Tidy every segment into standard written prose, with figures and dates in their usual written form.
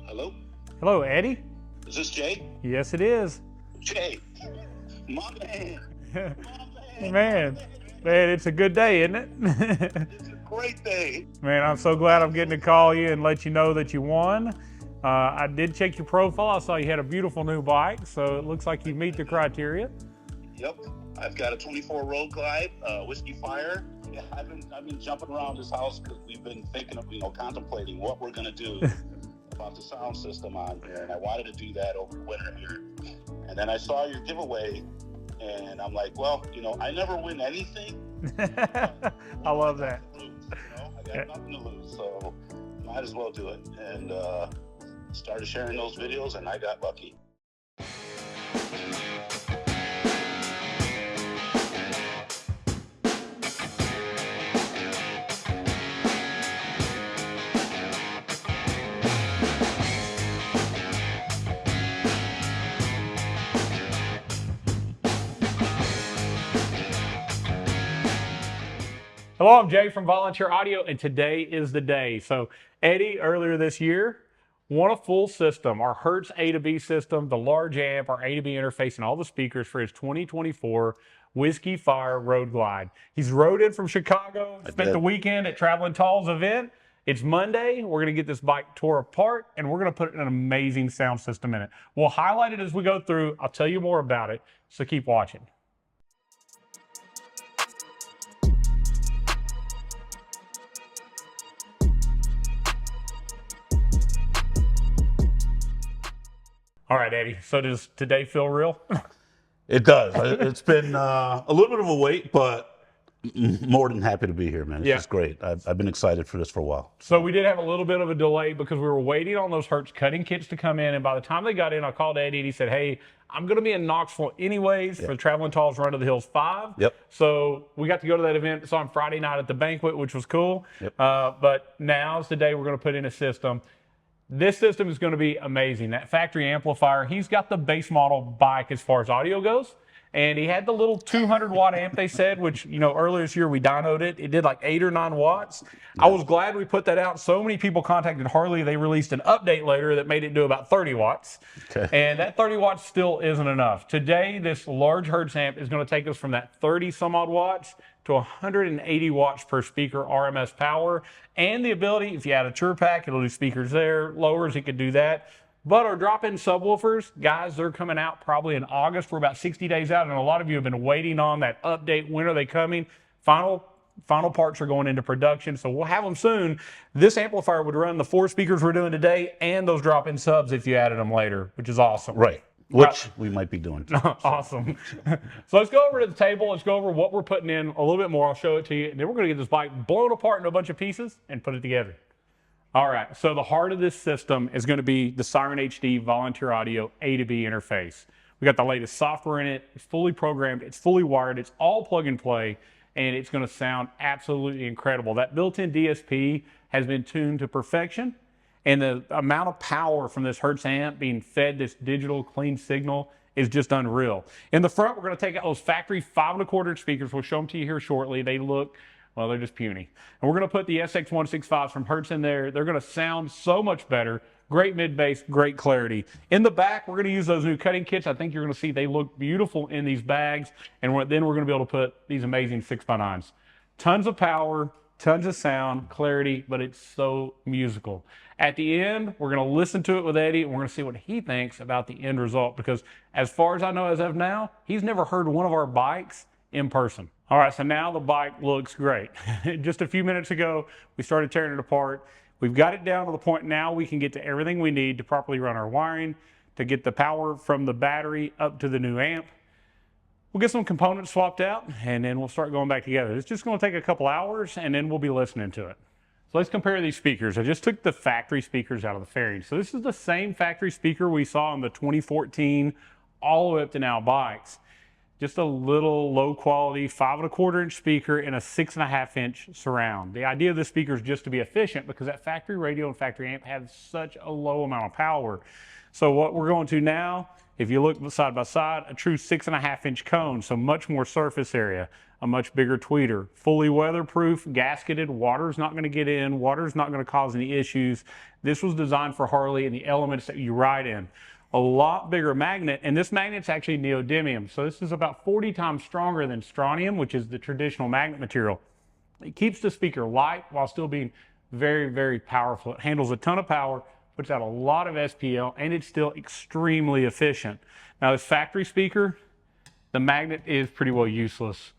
Hello? Hello, Eddie. Is this Jay? Yes, it is. Jay, my man. Man, it's a good day, isn't it? It's a great day. Man, I'm so glad I'm getting to call you and let you know that you won. I did check your profile. I saw you had a beautiful new bike, so it looks like you meet the criteria. Yep, I've got a 24 Road Glide, Whiskey Fire. Yeah, I've been jumping around this house because we've been thinking of, contemplating what we're gonna do about the sound system on here, and I wanted to do that over winter here. And then I saw your giveaway, and I'm like, well, I never win anything. I love that. I got nothing to lose, so might as well do it. And started sharing those videos, and I got lucky. Hello, I'm Jay from Volunteer Audio, and today is the day. So Eddie, earlier this year, won a full system, our Hertz A2B system, the large amp, our A2B interface, and all the speakers for his 2024 Whiskey Fire Road Glide. He's rode in from Chicago, spent the weekend at Traveling Tall's event. It's Monday. We're going to get this bike tore apart, and we're going to put an amazing sound system in it. We'll highlight it as we go through. I'll tell you more about it, so keep watching. All right, Eddie, so does today feel real? It does. It's been a little bit of a wait, but more than happy to be here, man. It's just great. I've been excited for this for a while. So we did have a little bit of a delay because we were waiting on those Hertz cutting kits to come in, and by the time they got in, I called Eddie and he said, hey, I'm going to be in Knoxville anyways for Traveling Tall's Run to the Hills 5. Yep. So we got to go to that event. It's on Friday night at the banquet, which was cool. Yep. But now's the day we're going to put in a system. This system is going to be amazing. That factory amplifier, he's got the base model bike as far as audio goes. And he had the little 200 watt amp, they said, which, earlier this year we dynoed it. It did like 8 or 9 watts. Yeah. I was glad we put that out. So many people contacted Harley. They released an update later that made it do about 30 watts. Okay. And that 30 watts still isn't enough. Today, this large Hertz amp is going to take us from that 30 some odd watts to 180 watts per speaker RMS power. And the ability, if you add a True Pack, it'll do speakers there, lowers, it could do that. But our drop-in subwoofers, guys, they're coming out probably in August. We're about 60 days out, and a lot of you have been waiting on that update. When are they coming? Final parts are going into production, so we'll have them soon. This amplifier would run the 4 speakers we're doing today and those drop-in subs if you added them later, which is awesome. Right. Which we might be doing too. Awesome. So let's go over to the table. Let's go over what we're putting in a little bit more. I'll show it to you. And then we're going to get this bike blown apart into a bunch of pieces and put it together. All right. So the heart of this system is going to be the SeirenHD Volunteer Audio A2B interface. We got the latest software in it. It's fully programmed. It's fully wired. It's all plug and play. And it's going to sound absolutely incredible. That built-in DSP has been tuned to perfection. And the amount of power from this Hertz amp being fed this digital clean signal is just unreal. In the front, we're going to take out those factory 5 1/4 inch speakers. We'll show them to you here shortly. They look, well, they're just puny. And we're going to put the SX165s from Hertz in there. They're going to sound so much better. Great mid-bass, great clarity. In the back, we're going to use those new cutting kits. I think you're going to see they look beautiful in these bags. And then we're going to be able to put these amazing 6x9s. Tons of power, tons of sound, clarity, but it's so musical. At the end, we're going to listen to it with Eddie, and we're going to see what he thinks about the end result, because as far as I know as of now, he's never heard one of our bikes in person. All right, so now the bike looks great. Just a few minutes ago, we started tearing it apart. We've got it down to the point now we can get to everything we need to properly run our wiring, to get the power from the battery up to the new amp. We'll get some components swapped out, and then we'll start going back together. It's just going to take a couple hours, and then we'll be listening to it. So let's compare these speakers. I just took the factory speakers out of the fairing. So this is the same factory speaker we saw in the 2014 all the way up to now bikes. Just a little low quality 5 1/4 inch speaker in a 6.5 inch surround. The idea of this speaker is just to be efficient because that factory radio and factory amp have such a low amount of power. So what we're going to now If you look side by side, a true 6.5-inch cone, so much more surface area, a much bigger tweeter, fully weatherproof, gasketed, water's not gonna get in, water's not gonna cause any issues. This was designed for Harley and the elements that you ride in. A lot bigger magnet, and this magnet's actually neodymium, so this is about 40 times stronger than strontium, which is the traditional magnet material. It keeps the speaker light while still being very, very powerful. It handles a ton of power, puts out a lot of SPL, and it's still extremely efficient. Now this factory speaker, the magnet is pretty well useless.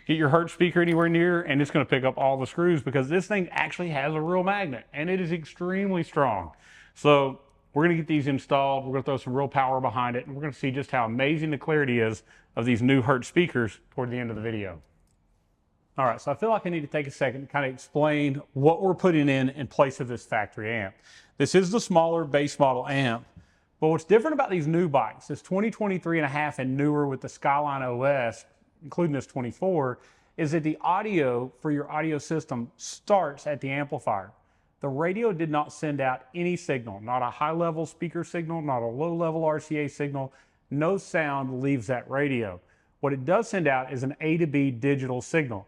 Get your Hertz speaker anywhere near and it's going to pick up all the screws because this thing actually has a real magnet and it is extremely strong. So we're going to get these installed. We're going to throw some real power behind it and we're going to see just how amazing the clarity is of these new Hertz speakers toward the end of the video. All right, so I feel like I need to take a second to kind of explain what we're putting in place of this factory amp. This is the smaller base model amp, but what's different about these new bikes, this 2023.5 and newer with the Skyline OS, including this 24, is that the audio for your audio system starts at the amplifier. The radio did not send out any signal, not a high-level speaker signal, not a low-level RCA signal. No sound leaves that radio. What it does send out is an A2B digital signal.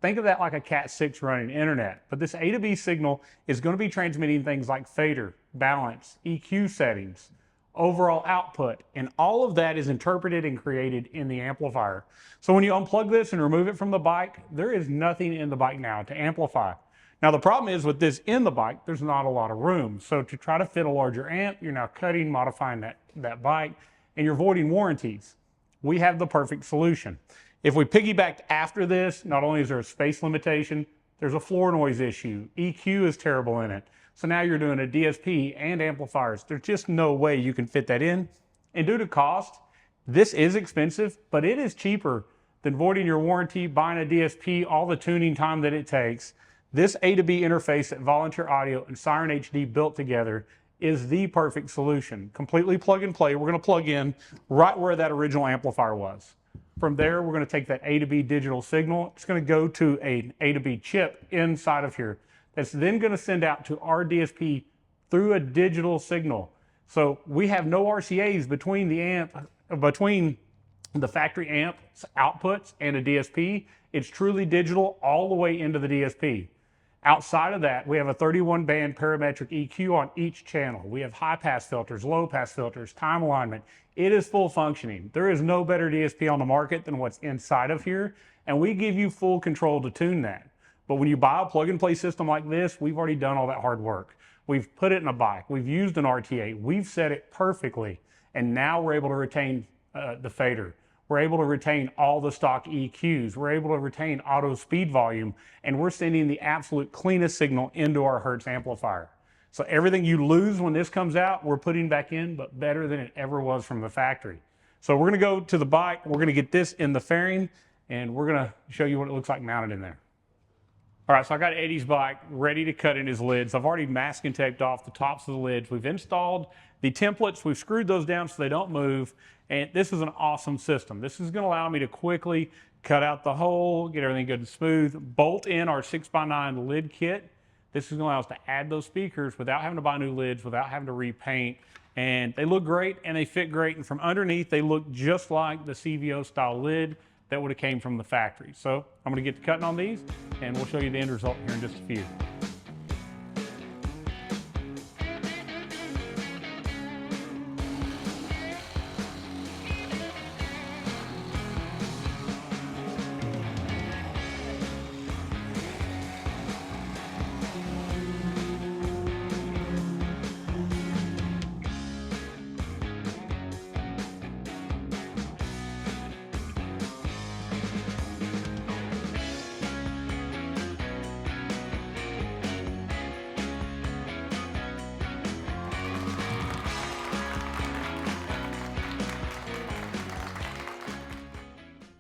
Think of that like a Cat6 running internet, but this A2B signal is going to be transmitting things like fader, balance, EQ settings, overall output, and all of that is interpreted and created in the amplifier. So when you unplug this and remove it from the bike, there is nothing in the bike now to amplify. Now the problem is with this in the bike, there's not a lot of room. So to try to fit a larger amp, you're now cutting, modifying that bike, and you're voiding warranties. We have the perfect solution. If we piggybacked after this, not only is there a space limitation, there's a floor noise issue. EQ is terrible in it. So now you're doing a DSP and amplifiers. There's just no way you can fit that in. And due to cost, this is expensive, but it is cheaper than voiding your warranty, buying a DSP, all the tuning time that it takes. This A2B interface that Volunteer Audio and SeirenHD built together is the perfect solution. Completely plug and play. We're going to plug in right where that original amplifier was. From there, we're going to take that A2B digital signal. It's going to go to an A2B chip inside of here. That's then going to send out to our DSP through a digital signal. So we have no RCAs between the factory amp outputs and a DSP. It's truly digital all the way into the DSP. Outside of that, we have a 31-band parametric EQ on each channel. We have high-pass filters, low-pass filters, time alignment. It is full functioning. There is no better DSP on the market than what's inside of here, and we give you full control to tune that. But when you buy a plug-and-play system like this, we've already done all that hard work. We've put it in a bike. We've used an RTA. We've set it perfectly, and now we're able to retain the fader. We're able to retain all the stock EQs. We're able to retain auto speed volume, and we're sending the absolute cleanest signal into our Hertz amplifier. So everything you lose when this comes out, we're putting back in, but better than it ever was from the factory. So we're gonna go to the bike, we're gonna get this in the fairing, and we're gonna show you what it looks like mounted in there. All right, so I got Eddie's bike ready to cut in his lids. I've already masking taped off the tops of the lids. We've installed the templates. We've screwed those down so they don't move. And this is an awesome system. This is going to allow me to quickly cut out the hole, get everything good and smooth, bolt in our 6x9 lid kit. This is going to allow us to add those speakers without having to buy new lids, without having to repaint. And they look great and they fit great. And from underneath, they look just like the CVO style lid that would have came from the factory. So I'm going to get to cutting on these and we'll show you the end result here in just a few.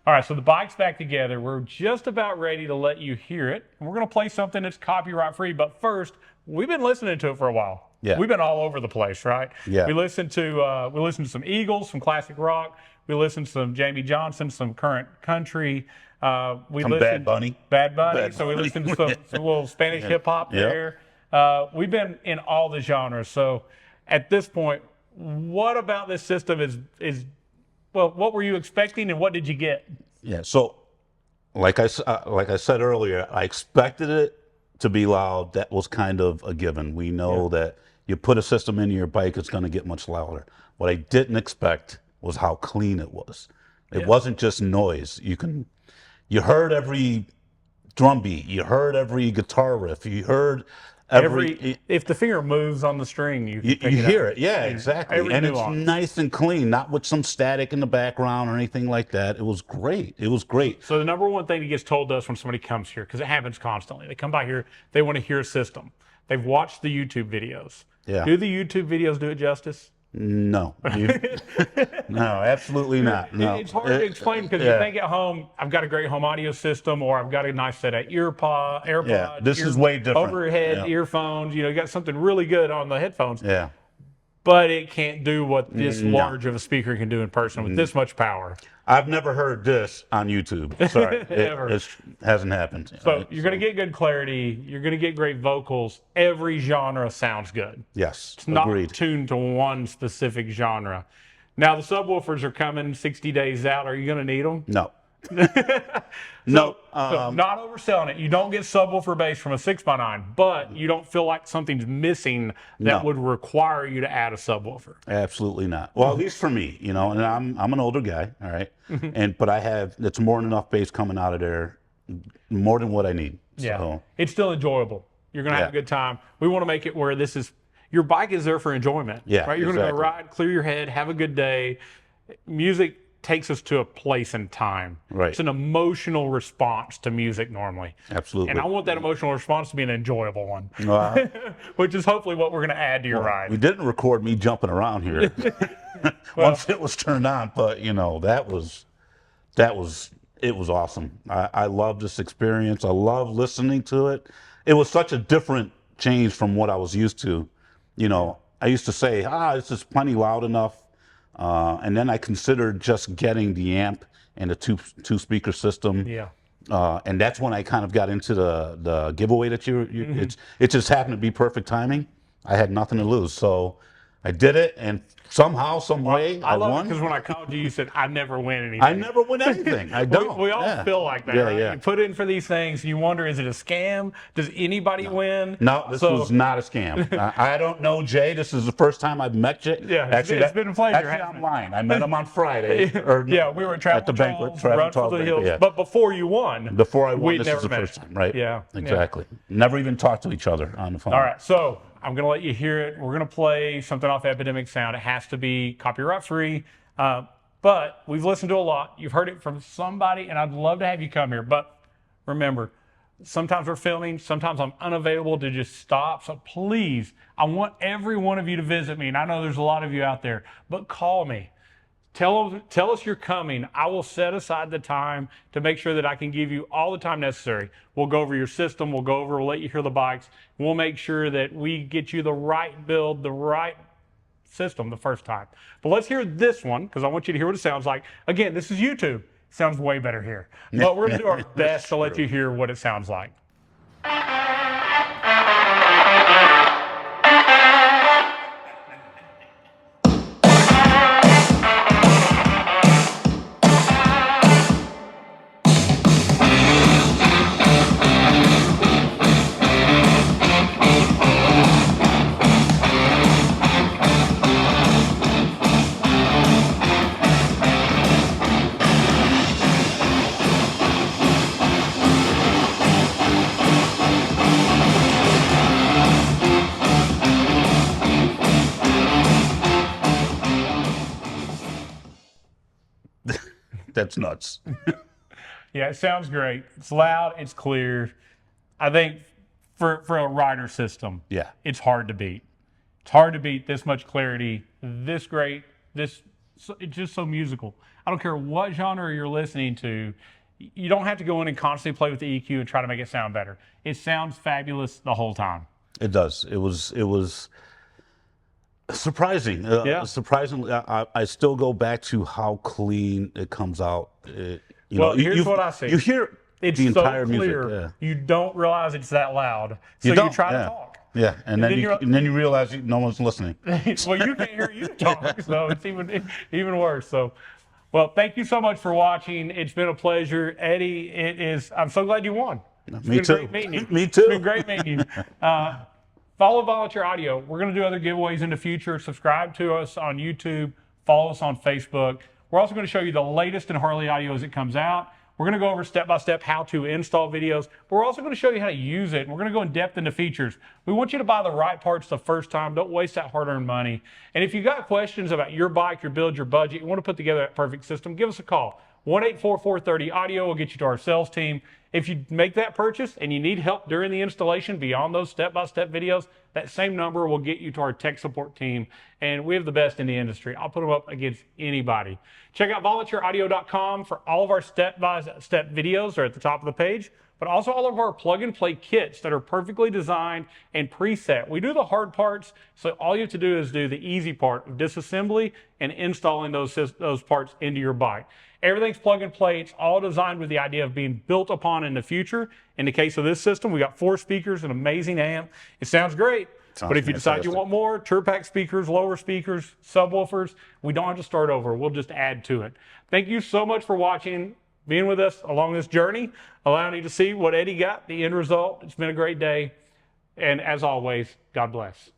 All right, so the bike's back together. We're just about ready to let you hear it. And we're gonna play something that's copyright free, but first, we've been listening to it for a while. Yeah. We've been all over the place, right? Yeah. We listened to some Eagles, some classic rock. We listened to some Jamie Johnson, some current country. Some Bad Bunny. Bad Bunny. Bad So we Bunny. listened to some little Spanish hip hop Yeah. there. We've been in all the genres. So at this point, what about this system is well, what were you expecting and what did you get? Yeah. So, like I said earlier, I expected it to be loud. That was kind of a given. We know that you put a system into your bike, it's going to get much louder. What I didn't expect was how clean it was. It wasn't just noise. You heard every drum beat, you heard every guitar riff, you heard if the finger moves on the string, you hear it. Yeah, exactly. And nuance. It's nice and clean, not with some static in the background or anything like that. It was great. It was great. So the number one thing that gets told to us when somebody comes here, because it happens constantly, they come by here, they want to hear a system. They've watched the YouTube videos. Yeah. Do the YouTube videos do it justice? No. No, absolutely not. No. It's hard to explain because you think at home, I've got a great home audio system, or I've got a nice set of AirPods. Yeah, this is way different. Overhead earphones, you got something really good on the headphones. Yeah. But it can't do what this large of a speaker can do in person with this much power. I've never heard this on YouTube. Sorry, it hasn't happened. So you're going to get good clarity. You're going to get great vocals. Every genre sounds good. Yes, it's not agreed. tuned to one specific genre. Now the subwoofers are coming 60 days out. Are you going to need them? No. So not overselling it. You don't get subwoofer bass from a 6x9, but you don't feel like something's missing that would require you to add a subwoofer. Absolutely not. Well, at least for me, and I'm an older guy, all right, but it's more than enough bass coming out of there, more than what I need. Yeah, so. It's still enjoyable. You're gonna have a good time. We want to make it where your bike is there for enjoyment. Yeah, right. You're gonna go ride, clear your head, have a good day. Music takes us to a place and time. Right. It's an emotional response to music normally. Absolutely. And I want that emotional response to be an enjoyable one, which is hopefully what we're going to add to your ride. We didn't record me jumping around here once it was turned on, but it was awesome. I love this experience. I love listening to it. It was such a different change from what I was used to. I used to say, this is plenty loud enough. And then I considered just getting the amp and a two speaker system. Yeah. And that's when I kind of got into the giveaway that it just happened to be perfect timing. I had nothing to lose. So I did it, and somehow, some way, I won. Because when I called you, you said, I never win anything. I never win anything. I don't. We all feel like that, right? Yeah. You put in for these things, and you wonder, is it a scam? Does anybody win? No, this was not a scam. I don't know Jay. This is the first time I've met Jay. Yeah, actually, it's been a pleasure. Actually, I'm lying. I met him on Friday. We were at the banquet, Run for the Hills. But before you won, this is the first time, right? Yeah, exactly. Never even talked to each other on the phone. All right, so I'm going to let you hear it. We're going to play something off Epidemic Sound. It has to be copyright free, but we've listened to a lot. You've heard it from somebody, and I'd love to have you come here. But remember, sometimes we're filming, sometimes I'm unavailable to just stop. So please, I want every one of you to visit me, and I know there's a lot of you out there, but call me. Tell us you're coming. I will set aside the time to make sure that I can give you all the time necessary. We'll go over your system. We'll let you hear the bikes. We'll make sure that we get you the right build, the right system the first time. But let's hear this one, because I want you to hear what it sounds like. Again, this is YouTube. It sounds way better here. But we're going to do our best to let you hear what it sounds like. That's nuts. Yeah, it sounds great. It's loud. It's clear. I think for a rider system, it's hard to beat. It's hard to beat this much clarity, this great, it's just so musical. I don't care what genre you're listening to. You don't have to go in and constantly play with the EQ and try to make it sound better. It sounds fabulous the whole time. It does. It was surprising. Surprisingly, I still go back to how clean it comes out. Here's what I see. You hear it's the entire so clear, music. You don't realize it's that loud. So you try to talk. Yeah, and then you realize no one's listening. Well, you can't hear you talk, so it's even worse. So, well, thank you so much for watching. It's been a pleasure, Eddie. I'm so glad you won. Me too. Great meeting you. Me too. It's been great meeting you. Follow Volunteer Audio. We're going to do other giveaways in the future. Subscribe to us on YouTube. Follow us on Facebook. We're also going to show you the latest in Harley audio as it comes out. We're going to go over step-by-step how to install videos, but we're also going to show you how to use it. And we're going to go in depth into features. We want you to buy the right parts the first time. Don't waste that hard-earned money. And if you got questions about your bike, your build, your budget, you want to put together that perfect system, give us a call. 1-844-30-AUDIO will get you to our sales team. If you make that purchase and you need help during the installation beyond those step-by-step videos, that same number will get you to our tech support team. And we have the best in the industry. I'll put them up against anybody. Check out volunteeraudio.com for all of our step-by-step videos. They're at the top of the page, but also all of our plug-and-play kits that are perfectly designed and preset. We do the hard parts, so all you have to do is do the easy part of disassembly and installing those parts into your bike. Everything's plug and play. It's all designed with the idea of being built upon in the future. In the case of this system, we got 4 speakers, an amazing amp. It sounds great, but if you decide you want more, Turpack speakers, lower speakers, subwoofers, we don't have to start over. We'll just add to it. Thank you so much for watching, being with us along this journey, allowing you to see what Eddie got, the end result. It's been a great day. And as always, God bless.